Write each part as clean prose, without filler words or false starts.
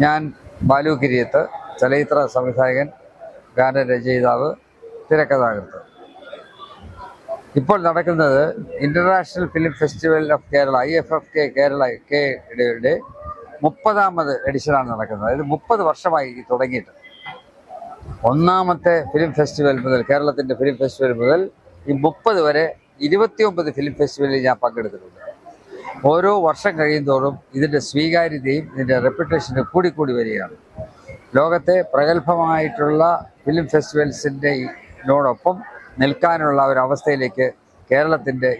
ഞാൻ ബാലു കിരിയത്ത്, ചലച്ചിത്ര സംവിധായകൻ, ഗാനരചയിതാവ്, തിരക്കഥാകൃത്ത്. ഇപ്പോൾ നടക്കുന്നത് international film festival of Kerala IFFK കേരളയുടെ 30ാമത് എഡിഷനാണ് നടക്കുന്നത്. ഇത് 30 വർഷമായി തുടങ്ങിയിട്ട്. ഒന്നാമത്തെ ഫിലിം ഫെസ്റ്റിവൽ മുതൽ, കേരളത്തിൻ്റെ ഫിലിം ഫെസ്റ്റിവൽ മുതൽ ഈ 30 വരെ 29 ഫിലിം ഫെസ്റ്റിവലിൽ ഞാൻ പങ്കെടുത്തിട്ടുണ്ട്. ഓരോ വർഷം കഴിയുന്തോറും ഇതിൻ്റെ സ്വീകാര്യതയും ഇതിൻ്റെ റെപ്യൂട്ടേഷനും കൂടിക്കൂടി വരികയാണ്. ലോകത്തെ പ്രഗത്ഭമായിട്ടുള്ള ഫിലിം ഫെസ്റ്റിവൽസിൻ്റെയോടൊപ്പം നിൽക്കാനുള്ള ഒരവസ്ഥയിലേക്ക്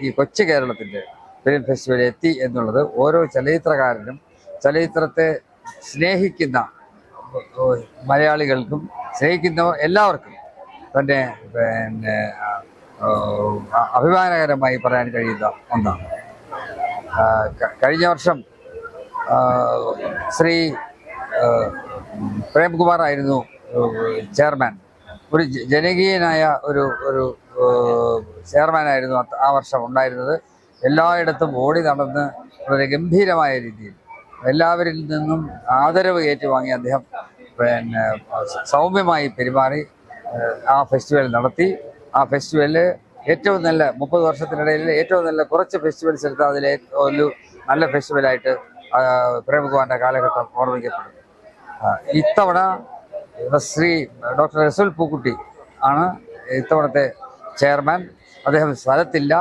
ഈ കൊച്ചു കേരളത്തിൻ്റെ ഫിലിം ഫെസ്റ്റിവൽ എത്തി എന്നുള്ളത് ഓരോ ചലച്ചിത്രകാരനും ചലച്ചിത്രത്തെ സ്നേഹിക്കുന്ന മലയാളികൾക്കും സ്നേഹിക്കുന്നവർ എല്ലാവർക്കും തന്നെ അഭിമാനകരമായി പറയാൻ കഴിയുന്ന ഒന്നാണ്. കഴിഞ്ഞ വർഷം ശ്രീ പ്രേംകുമാർ ആയിരുന്നു ചെയർമാൻ. ഒരു ജനകീയനായ ഒരു ചെയർമാനായിരുന്നു ആ വർഷം ഉണ്ടായിരുന്നത്. എല്ലായിടത്തും ഓടി നടന്ന് വളരെ ഗംഭീരമായ രീതിയിൽ എല്ലാവരിൽ നിന്നും ആദരവ് ഏറ്റുവാങ്ങി അദ്ദേഹം സൗമ്യമായി പെരുമാറി ആ ഫെസ്റ്റിവൽ നടത്തി. ആ ഫെസ്റ്റിവലിൽ ഏറ്റവും നല്ല 30 വർഷത്തിനിടയിൽ ഏറ്റവും നല്ല കുറച്ച് ഫെസ്റ്റിവൽസ് എടുത്ത് അതിലെ ഒരു നല്ല ഫെസ്റ്റിവലായിട്ട് പ്രേംകുമാറിൻ്റെ കാലഘട്ടം ഓർമ്മിക്കപ്പെടും. ഇത്തവണ ശ്രീ ഡോക്ടർ റസൂൽ പൂക്കുട്ടി ആണ് ഇത്തവണത്തെ ചെയർമാൻ. അദ്ദേഹം സ്ഥലത്തില്ല,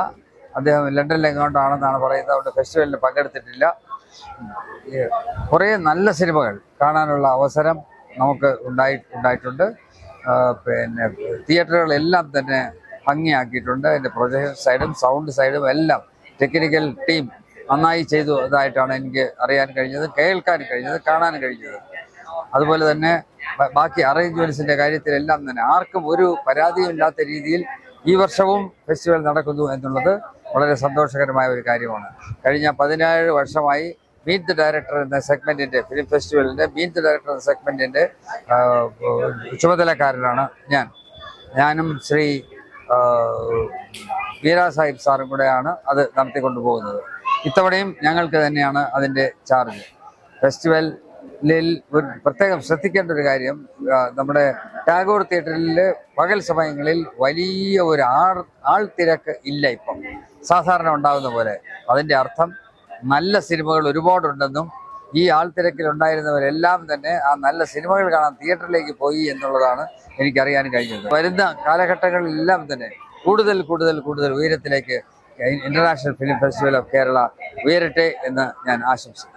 അദ്ദേഹം ലണ്ടനിലെങ്ങോട്ടാണെന്നാണ് പറയുന്നത്. അതുകൊണ്ട് ഫെസ്റ്റിവലിന് പങ്കെടുത്തിട്ടില്ല. കുറേ നല്ല സിനിമകൾ കാണാനുള്ള അവസരം നമുക്ക് ഉണ്ടായിട്ടുണ്ട്. തിയേറ്ററുകളെല്ലാം തന്നെ ഭംഗിയാക്കിയിട്ടുണ്ട്. അതിൻ്റെ പ്രൊജക്ഷൻ സൈഡും സൗണ്ട് സൈഡും എല്ലാം ടെക്നിക്കൽ ടീം നന്നായി ചെയ്തതായിട്ടാണ് എനിക്ക് അറിയാൻ കഴിഞ്ഞത്, കേൾക്കാൻ കഴിഞ്ഞത്, കാണാൻ കഴിഞ്ഞത്. അതുപോലെ തന്നെ ബാക്കി അറേഞ്ച്മെൻറ്റ്സിൻ്റെ കാര്യത്തിലെല്ലാം തന്നെ ആർക്കും ഒരു പരാതിയുമില്ലാത്ത രീതിയിൽ ഈ വർഷവും ഫെസ്റ്റിവൽ നടക്കുന്നു എന്നുള്ളത് വളരെ സന്തോഷകരമായ ഒരു കാര്യമാണ്. കഴിഞ്ഞ 17 വർഷമായി മീറ്റ് ദ ഡയറക്ടർ എന്ന സെഗ്മെൻറ്റിൻ്റെ ഫിലിം ഫെസ്റ്റിവലിൻ്റെ മീറ്റ് ദ ഡയറക്ടർ എന്ന സെഗ്മെൻറ്റിൻ്റെ ചുമതലക്കാരനാണ് ഞാനും ശ്രീ വീരാ സാഹിബ് സാറും കൂടെയാണ് അത് നടത്തിക്കൊണ്ടു പോകുന്നത്. ഇത്തവണയും ഞങ്ങൾക്ക് തന്നെയാണ് അതിൻ്റെ ചാർജ്. ഫെസ്റ്റിവലിൽ ഒരു പ്രത്യേകം ശ്രദ്ധിക്കേണ്ട ഒരു കാര്യം, നമ്മുടെ ടാഗോർ തിയേറ്ററിൽ പകൽ സമയങ്ങളിൽ വലിയ ഒരു ആൾത്തിരക്ക് ഇല്ല ഇപ്പം സാധാരണ ഉണ്ടാകുന്ന പോലെ. അതിൻ്റെ അർത്ഥം നല്ല സിനിമകൾ ഒരുപാടുണ്ടെന്നും ഈ ആൾത്തിരക്കിലുണ്ടായിരുന്നവരെല്ലാം തന്നെ ആ നല്ല സിനിമകൾ കാണാൻ തിയേറ്ററിലേക്ക് പോയി എന്നുള്ളതാണ് എനിക്കറിയാൻ കഴിഞ്ഞത്. വരുന്ന കാലഘട്ടങ്ങളിലെല്ലാം തന്നെ കൂടുതൽ ഉയരത്തിലേക്ക് international film festival of Kerala ഉയരട്ടെ എന്ന് ഞാൻ ആശംസിക്കുന്നു.